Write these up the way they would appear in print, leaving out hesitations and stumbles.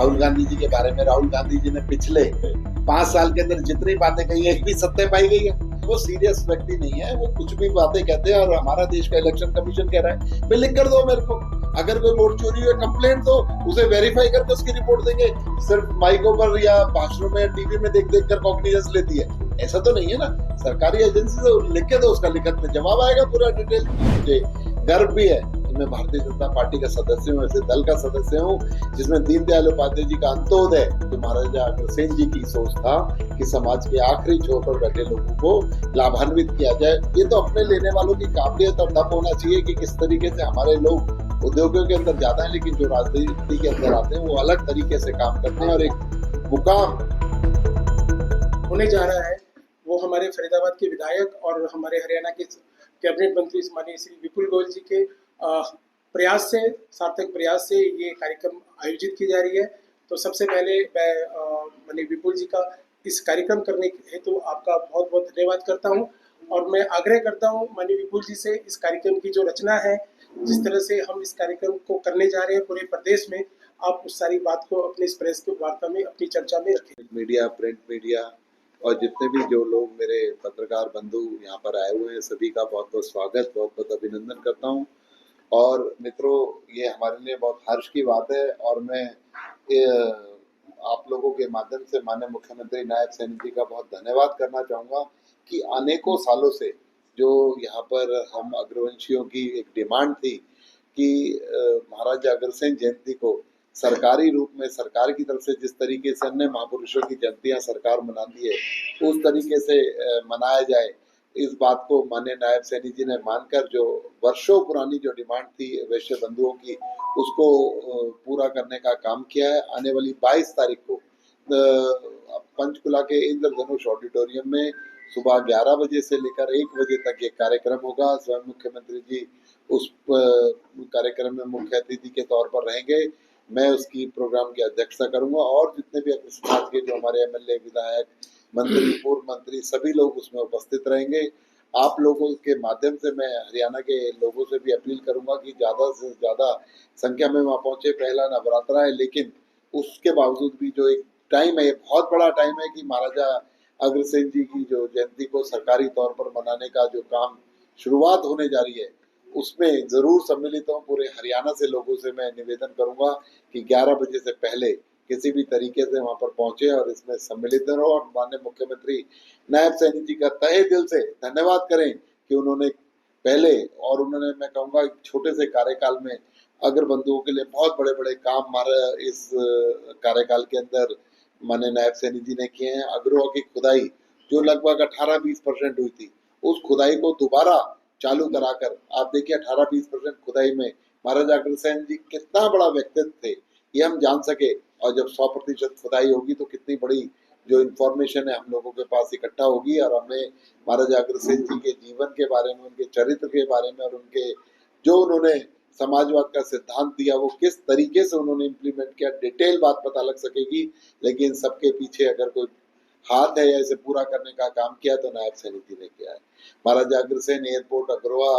राहुल गांधी जी के बारे में, राहुल गांधी जी ने पिछले 5 साल के अंदर जितनी बातें कही है, एक भी सत्य पाई गई है? वो सीरियस व्यक्ति नहीं है, वो कुछ भी बातें कहते हैं। और हमारा देश का इलेक्शन कमीशन कह रहा है भाई लिख कर दो मेरे को, अगर कोई वोट चोरी हुई कंप्लेंट दो, उसे वेरीफाई करके उसकी रिपोर्ट देंगे। सिर्फ माइकों पर या भाषणों में टीवी में देख देख कर कॉग्निजेंस लेती है, ऐसा तो नहीं है ना। सरकारी एजेंसी से लिख के दो, उसका लिखत में जवाब आएगा पूरा डिटेल। मुझे गर्व भी है कि मैं भारतीय जनता पार्टी का सदस्य हूँ, ऐसे दल का सदस्य हूँ जिसमें दीनदयाल उपाध्याय जी का अंत्योदय, जो महाराजा अग्रसेन जी की सोच था कि समाज के आखिरी छोर पर बैठे लोगों को लाभान्वित किया जाए। ये तो अपने लेने वालों की काबिलियत और दम होना चाहिए कि किस तरीके से हमारे लोग उद्योगों के अंदर जाता है, लेकिन जो राजनीति के अंदर आते हैं वो अलग तरीके से काम करते हैं। और एक मुकाम होने जा रहा है वो हमारे फरीदाबाद के विधायक और हमारे हरियाणा के कैबिनेट मंत्री माननीय श्री विपुल गोयल जी के प्रयास से, सार्थक प्रयास से ये कार्यक्रम आयोजित की जा रही है। तो सबसे पहले मैं माननीय विपुल जी का इस कार्यक्रम करने हेतु आपका बहुत बहुत धन्यवाद करता हूँ। और मैं आग्रह करता हूँ माननीय विपुल जी से, इस कार्यक्रम की जो रचना है, जिस तरह से हम इस कार्यक्रम को करने जा रहे हैं पूरे प्रदेश में, आप उस सारी बात को अपने इस प्रेस की वार्ता में, अपनी चर्चा में रखें। मीडिया, प्रिंट मीडिया और जितने भी जो लोग मेरे पत्रकार बंधु यहाँ पर आए हुए हैं, सभी का बहुत बहुत स्वागत, बहुत बहुत अभिनंदन करता हूँ। और मित्रों, ये हमारे लिए बहुत हर्ष की बात है। और मैं आप लोगों के माध्यम से माननीय मुख्यमंत्री नायब सैनी जी का बहुत धन्यवाद करना चाहूँगा कि अनेकों सालों से जो यहाँ पर हम अग्रवंशियों की एक डिमांड थी कि महाराजा अग्रसेन जयंती को सरकारी रूप में, सरकार की तरफ से जिस तरीके से अन्य महापुरुषों की जयंतियां सरकार मनाती है, उस तरीके से मनाया जाए, इस बात को माननीय नायब सैनी जी ने मानकर जो वर्षों पुरानी जो डिमांड थी वैश्य बंधुओं की, उसको पूरा करने का काम किया है। आने वाली 22 तारीख को पंचकुला के इंद्रधनुष ऑडिटोरियम में सुबह 11 बजे से लेकर 1 बजे तक ये कार्यक्रम होगा। स्वयं मुख्यमंत्री जी उस कार्यक्रम में मुख्य अतिथि के तौर पर रहेंगे। मैं उसकी प्रोग्राम की अध्यक्षता करूंगा और जितने भी अपने समाज के जो हमारे एमएलए, विधायक, मंत्री, पूर्व मंत्री, सभी लोग उसमें उपस्थित रहेंगे। आप लोगों के माध्यम से मैं हरियाणा के लोगों से भी अपील करूंगा कि ज़्यादा से ज़्यादा संख्या में वहाँ पहुंचे। पहला नवरात्रा है, लेकिन उसके बावजूद भी जो एक टाइम है, ये बहुत बड़ा टाइम है कि महाराजा अग्रसेन जी की जो जयंती को सरकारी तौर पर मनाने का जो काम शुरुआत होने जा रही है, उसमें जरूर सम्मिलित हूँ। पूरे हरियाणा से लोगों से मैं निवेदन करूंगा कि 11 बजे से पहले किसी भी तरीके से वहां पर पहुंचे और इसमें सम्मिलित रहो। और माननीय मुख्यमंत्री नायब सैनी जी का तहे दिल से धन्यवाद करें कि उन्होंने पहले, और उन्होंने, मैं कहूँगा, छोटे से कार्यकाल में अग्र बंधुओं के लिए बहुत बड़े बड़े काम हमारे इस कार्यकाल के अंदर माननीय नायब सैनी जी ने किए हैं। अग्रवा की खुदाई जो लगभग 18-20% हुई थी, उस खुदाई को दोबारा चालू कराकर आप देखिए 18-20% खुदाई में महाराजा अग्रसेन जी कितना बड़ा व्यक्तित्व थे, ये हम जान सके। और जब 100% खुदाई होगी तो कितनी बड़ी जो इंफॉर्मेशन है हम लोगों के पास इकट्ठा होगी, और हमें महाराजा अग्रसेन जी के जीवन के बारे में, उनके चरित्र के बारे में, और उनके जो उन्होंने समाजवाद का सिद्धांत दिया वो किस तरीके से उन्होंने इम्प्लीमेंट किया, डिटेल बात पता लग सकेगी। लेकिन सबके पीछे अगर कोई हाथ है या इसे पूरा करने का काम किया तो नायब सैनी जी ने किया है। महाराजा अग्रसेन एयरपोर्ट अग्रवा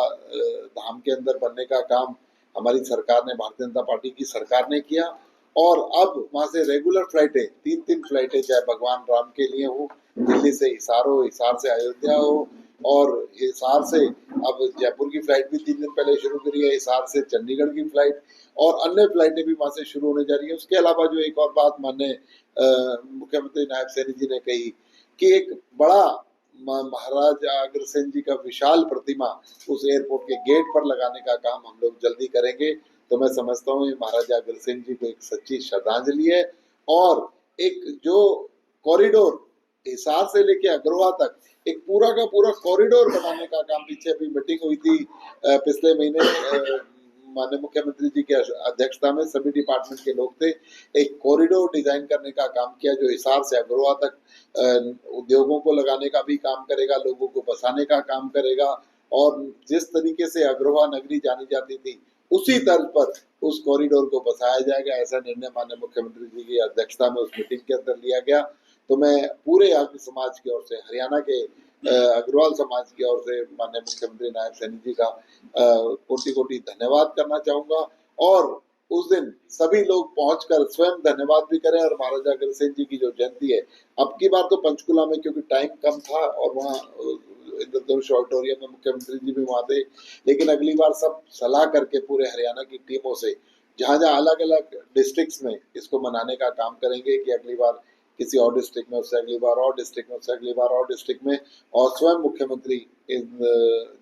धाम के अंदर बनने का काम हमारी सरकार ने, भारतीय जनता पार्टी की सरकार ने किया। और अब वहां से रेगुलर फ्लाइटें, 3-3 फ्लाइटें, चाहे भगवान राम के लिए हो, दिल्ली से हिसार हो, हिसार से अयोध्या हो, और हिसार से अब जयपुर की फ्लाइट भी 3 दिन पहले शुरू करी है, हिसार से चंडीगढ़ की फ्लाइट, और अन्य फ्लाइटें भी वहां से शुरू होने जा रही है। उसके अलावा जो एक और बात माननीय मुख्यमंत्री नायब सैनी जी ने कही कि एक बड़ा महाराजा अग्रसेन जी का विशाल प्रतिमा उस एयरपोर्ट के गेट पर लगाने का काम हम लोग जल्दी करेंगे। तो मैं समझता हूँ ये महाराजा अग्रसेन जी को एक सच्ची श्रद्धांजलि है। और एक जो कॉरिडोर हिसार से लेके अग्रवा तक एक पूरा का पूरा कॉरिडोर बनाने का काम, पीछे अभी मीटिंग हुई थी पिछले महीने, माननीय मुख्यमंत्री जी की अध्यक्षता में सभी डिपार्टमेंट के लोग थे, एक कॉरिडोर डिजाइन करने का काम किया जो हिसार से अग्रवा तक उद्योगों को लगाने का भी काम करेगा, लोगों को बसाने का काम करेगा। और जिस तरीके से अग्रवा नगरी जानी जाती थी उसी तर्ज पर उस कॉरिडोर को बसाया जाएगा, ऐसा निर्णय माननीय मुख्यमंत्री जी की अध्यक्षता में उस मीटिंग के अंदर लिया गया। तो मैं पूरे आर्य समाज की ओर से, हरियाणा के अग्रवाल समाज की ओर से माननीय मुख्यमंत्री नायब सैनी जी का कोटि कोटि धन्यवाद करना चाहूंगा। और उस दिन सभी लोग पहुंचकर स्वयं धन्यवाद भी करें और महाराजा अग्रसेन जी की जो जयंती है, अब की बार तो पंचकुला में क्योंकि टाइम कम था और वहाँ इंद्रधनुष ऑडिटोरियम में मुख्यमंत्री जी भी वहाँ थे, लेकिन अगली बार सब सलाह करके पूरे हरियाणा की टीमों से जहाँ जहाँ अलग अलग डिस्ट्रिक्ट्स में इसको मनाने का काम करेंगे कि अगली बार किसी और डिस्ट्रिक्ट में, उससे अगली बार और डिस्ट्रिक्ट में, उससे अगली बार और डिस्ट्रिक्ट में, और स्वयं मुख्यमंत्री इन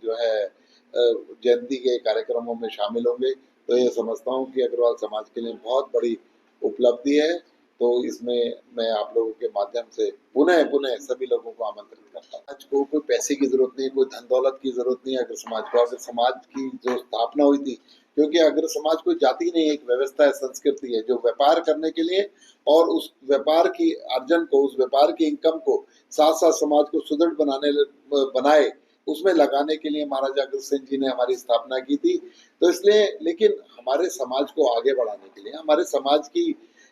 जो है जयंती के कार्यक्रमों में शामिल होंगे। तो ये समझता हूँ कि अग्रवाल समाज के लिए बहुत बड़ी उपलब्धि है। तो इसमें मैं आप लोगों के माध्यम से पुनः पुनः सभी लोगों को आमंत्रित करता हूँ। आज को कोई पैसे की जरूरत नहीं, कोई धन दौलत की जरूरत नहीं है अग्र समाज को। अग्र समाज की जो स्थापना हुई थी, क्योंकि अग्र समाज कोई जाति नहीं, एक व्यवस्था है, संस्कृति है, जो व्यापार करने के लिए और उस व्यापार की अर्जन को, उस व्यापार की इनकम को साथ साथ समाज को सुदृढ़ बनाए उसमें लगाने के लिए महाराजा अग्रसेन जी ने हमारी स्थापना की थी। तो इसलिए, लेकिन हमारे समाज को आगे बढ़ाने के लिए, हमारे समाज की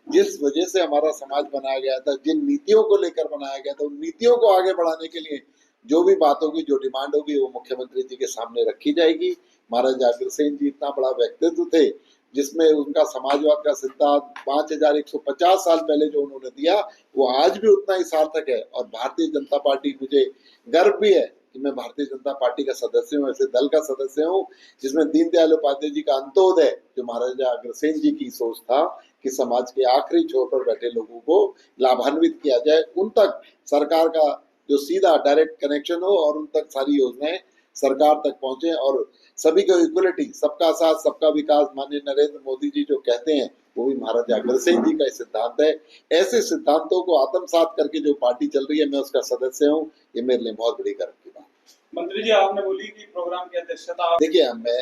जिस वजह से हमारा समाज बनाया गया था, जिन नीतियों को लेकर बनाया गया था, उन नीतियों को आगे बढ़ाने के लिए जो भी बात होगी, जो डिमांड होगी, वो मुख्यमंत्री जी के सामने रखी जाएगी। महाराजा अग्रसेन जी इतना बड़ा व्यक्तित्व थे जिसमें उनका समाजवाद का सिद्धांत 5150 साल पहले जो उन्होंने दिया, वो आज भी उतना ही सार्थक है। और भारतीय जनता पार्टी, मुझे गर्व भी है कि मैं भारतीय जनता पार्टी का सदस्य हूँ, ऐसे दल का सदस्य हूँ जिसमें दीनदयाल उपाध्याय जी का अंत्योदय, जो महाराजा अग्रसेन जी की सोच था कि समाज के आखिरी छोर पर बैठे लोगों को लाभान्वित किया जाए, उन तक सरकार का जो सीधा डायरेक्ट कनेक्शन हो और उन तक सारी योजनाएं सरकार तक पहुंचे और सभी को इक्वलिटी, सबका साथ सबका विकास, माननीय नरेंद्र मोदी जी जो कहते हैं, वो भी महाराजा अग्रसेन जी का सिद्धांत है। ऐसे सिद्धांतों को आत्मसात करके जो पार्टी चल रही है, मैं उसका सदस्य हूँ। ये मेरे लिए बहुत बड़ी गर्व की बात। मंत्री जी, आपने बोली कि प्रोग्राम की अध्यक्षता, देखिए, मैं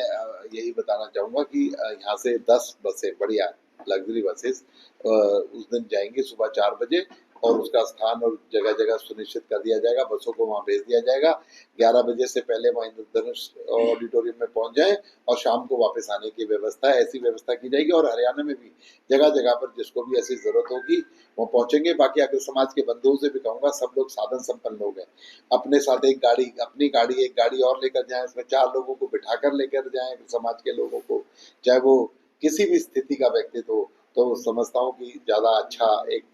यही बताना चाहूंगा कि यहाँ से 10 बसें, बढ़िया लग्जरी बसेस उस दिन जाएंगी सुबह 4 बजे और उसका स्थान और जगह जगह सुनिश्चित कर दिया जाएगा, बसों को वहाँ भेज दिया जाएगा। 11 बजे से पहले वहाँ इंद्रधनुष ऑडिटोरियम में पहुंच जाए और शाम को वापस आने की व्यवस्था, ऐसी व्यवस्था की जाएगी। और हरियाणा में भी जगह जगह पर जिसको भी ऐसी जरूरत होगी वो पहुंचेंगे। बाकी अगर समाज के बंधुओं से भी कहूँगा, सब लोग साधन संपन्न लोग हैं, अपने साथ एक गाड़ी, अपनी गाड़ी, एक गाड़ी और लेकर जाएं, उसमें 4 लोगों को बिठाकर लेकर जाएं समाज के लोगों को, चाहे वो किसी भी स्थिति का व्यक्तित्व हो। तो समझता हूँ कि ज्यादा अच्छा एक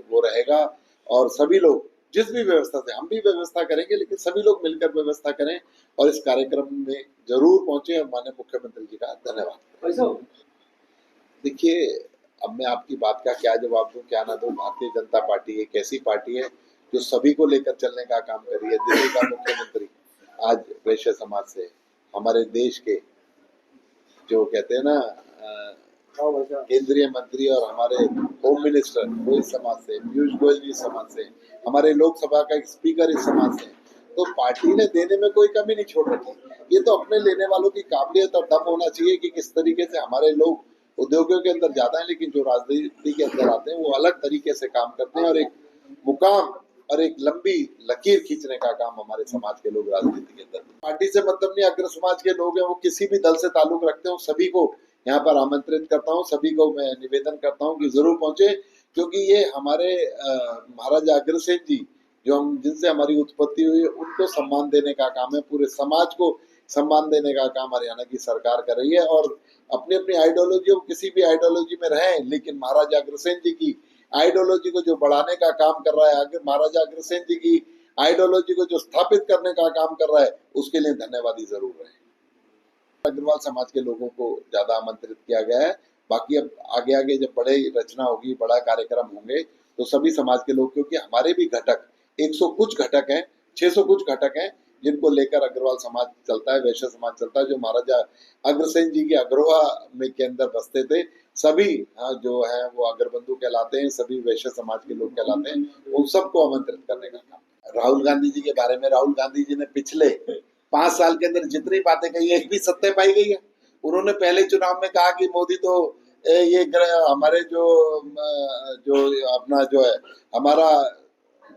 वो रहेगा। और सभी लोग जिस भी व्यवस्था से, हम भी व्यवस्था करेंगे, लेकिन सभी लोग मिलकर व्यवस्था करें और इस कार्यक्रम में जरूर पहुंचे। और माननीय मुख्यमंत्री जी का धन्यवाद। देखिए, अब मैं आपकी बात का क्या जवाब दूं, क्या ना दूं। भारतीय जनता पार्टी एक ऐसी पार्टी है जो सभी को लेकर चलने का काम कर रही है। दिल्ली का मुख्यमंत्री आज वैश्य समाज से, हमारे देश के जो कहते हैं ना केंद्रीय मंत्री और हमारे होम मिनिस्टर वो इस समाज से, पीयूष गोयल जी समाज से, हमारे लोकसभा का एक स्पीकर इस समाज से। तो पार्टी ने देने में कोई कमी नहीं छोड़ रखी। ये तो अपने लेने वालों की काबिलियत और दम होना चाहिए कि किस तरीके से हमारे लोग उद्योगों के अंदर जाते हैं, लेकिन जो राजनीति के अंदर आते हैं वो अलग तरीके से काम करते हैं और एक मुकाम और एक लंबी लकीर खींचने का काम हमारे समाज के लोग राजनीति के अंदर। पार्टी से मतलब नहीं, अग्र समाज के लोग हैं, वो किसी भी दल से ताल्लुक रखते हो, सभी को यहाँ पर आमंत्रित करता हूँ। सभी को मैं निवेदन करता हूँ कि जरूर पहुंचे, क्योंकि ये हमारे महाराजा अग्रसेन जी जो हम जिनसे हमारी उत्पत्ति हुई, उनको सम्मान देने का काम है। पूरे समाज को सम्मान देने का काम हरियाणा की सरकार कर रही है। और अपनी अपनी आइडियोलॉजी, किसी भी आइडियोलॉजी में रहे, लेकिन महाराजा अग्रसेन जी की आइडियोलॉजी को जो बढ़ाने का काम कर रहा है, महाराजा अग्रसेन जी की आइडियोलॉजी को जो स्थापित करने का काम कर रहा है, उसके लिए धन्यवादी जरूर रहे। अग्रवाल समाज के लोगों को ज्यादा आमंत्रित किया गया है। बाकी अब आगे आगे जब बड़े रचना होगी, बड़ा कार्यक्रम होंगे, तो सभी समाज के लोग, क्योंकि हमारे भी घटक 100 कुछ घटक हैं, 600 कुछ घटक हैं, जिनको लेकर अग्रवाल समाज चलता है, वैश्य समाज चलता है, जो महाराजा अग्रसेन जी के अग्रवा में के अंदर बसते थे। सभी जो है वो अग्रबंधु कहलाते हैं, सभी वैश्य समाज के लोग कहलाते हैं। उन सबको आमंत्रित करने का काम। राहुल गांधी जी के बारे में, राहुल गांधी जी ने पिछले 5 साल के अंदर जितनी बातें कही, एक भी सत्य पाई गई है? उन्होंने पहले चुनाव में कहा कि मोदी तो ये हमारे जो अपना जो है हमारा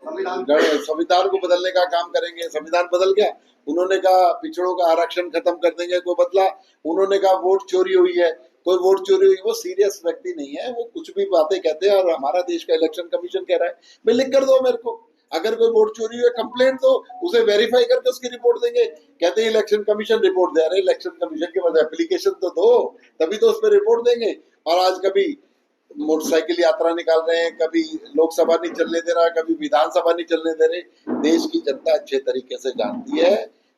संविधान को बदलने का काम करेंगे। संविधान बदल गया। उन्होंने कहा पिछड़ों का आरक्षण खत्म कर देंगे, कोई बदला? उन्होंने कहा वोट चोरी हुई है, कोई वोट चोरी हुई? वो सीरियस व्यक्ति नहीं है, वो कुछ भी बातें कहते हैं। और हमारा देश का इलेक्शन कमीशन कह रहा है, मैं लिख कर दो मेरे को, अगर कोई वोट चोरी हुई कंप्लेंट दो, उसे वेरीफाई करके उसकी रिपोर्ट देंगे। कहते हैं इलेक्शन कमीशन रिपोर्ट दे रहे। इलेक्शन कमीशन के बाद एप्लीकेशन तो दो, तभी तो उस पर रिपोर्ट देंगे। और आज कभी मोटरसाइकिल यात्रा निकाल रहे हैं, कभी लोकसभा नहीं चलने दे रहा, कभी विधानसभा नहीं चलने दे रहे। देश की जनता अच्छे तरीके से जानती है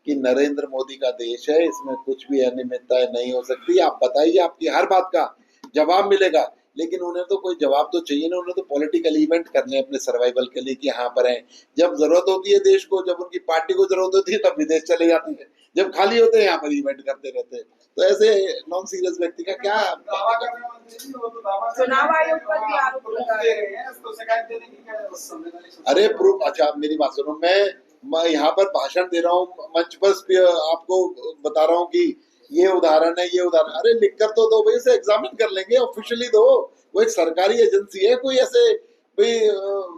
कि नरेंद्र मोदी का देश है, इसमें कुछ भी अनियमितताएं नहीं हो सकती। आप बताइए, आपकी हर बात का जवाब मिलेगा, लेकिन उन्हें तो कोई जवाब तो चाहिए ना। उन्हें तो पॉलिटिकल इवेंट करने हैं अपने सर्वाइवल के लिए कि यहाँ पर हैं। जब जरूरत होती है देश को, जब उनकी पार्टी को जरूरत होती है, तब विदेश चले जाते हैं। जब खाली होते हैं यहाँ पर इवेंट करते रहते हैं। तो ऐसे नॉन सीरियस व्यक्ति का क्या चुनाव आयोग पर भी आरोप लगा रहे हैं, तो शिकायत देने की क्या? अरे प्रूफ, अच्छा मेरी बात सुनो, मैं यहाँ पर भाषण दे रहा हूँ, मंच पर आपको बता रहा हूँ कि ये उदाहरण है, ये उदाहरण। अरे लिख कर तो दो भाई, इसे एग्जामिन कर लेंगे, ऑफिशियली दो। वो एक सरकारी एजेंसी है, कोई ऐसे कोई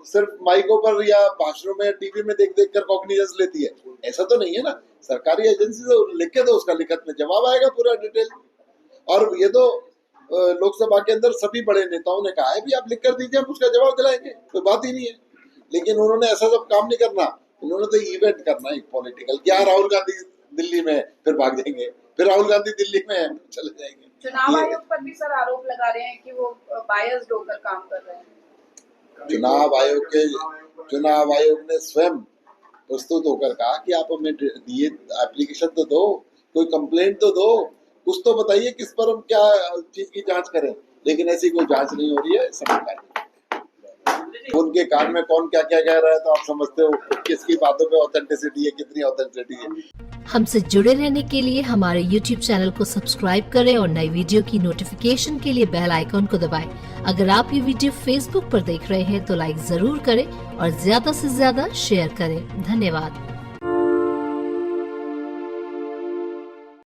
सिर्फ माइकों पर या भाषणों में टीवी में देख देख कर कॉग्निजेंस लेती है, ऐसा तो नहीं है ना। सरकारी एजेंसी से लिख के दो, उसका लिखत में जवाब आएगा पूरा डिटेल। और ये तो लोकसभा के अंदर सभी बड़े नेताओं ने कहा है भी आप लिख कर दीजिए, हम उसका जवाब दिलाएंगे, कोई बात ही नहीं है। लेकिन उन्होंने ऐसा सब काम नहीं करना, उन्होंने तो इवेंट करना है पॉलिटिकल। क्या राहुल गांधी दिल्ली में, फिर भाग जाएंगे, फिर राहुल गांधी दिल्ली में चले जाएंगे। चुनाव आयोग पर भी सर आरोप लगा रहे हैं कि वो बायस्ड होकर काम कर रहे हैं। चुनाव आयोग ने स्वयं प्रस्तुत होकर कहा कि आप हमें दिए एप्लीकेशन तो दो, कोई कंप्लेंट तो दो, कुछ तो बताइए किस पर हम क्या चीज की जांच करें। लेकिन ऐसी कोई जांच नहीं हो रही है, समझ उनके कान में कौन क्या क्या कह रहा है, तो आप समझते हो किसकी बातों पे ऑथेंटिसिटी है, कितनी ऑथेंटिसिटी है। हमसे जुड़े रहने के लिए हमारे YouTube चैनल को सब्सक्राइब करें और नई वीडियो की नोटिफिकेशन के लिए बेल आइकॉन को दबाएं। अगर आप ये वीडियो Facebook पर देख रहे हैं तो लाइक जरूर करें और ज्यादा से ज्यादा शेयर करें। धन्यवाद।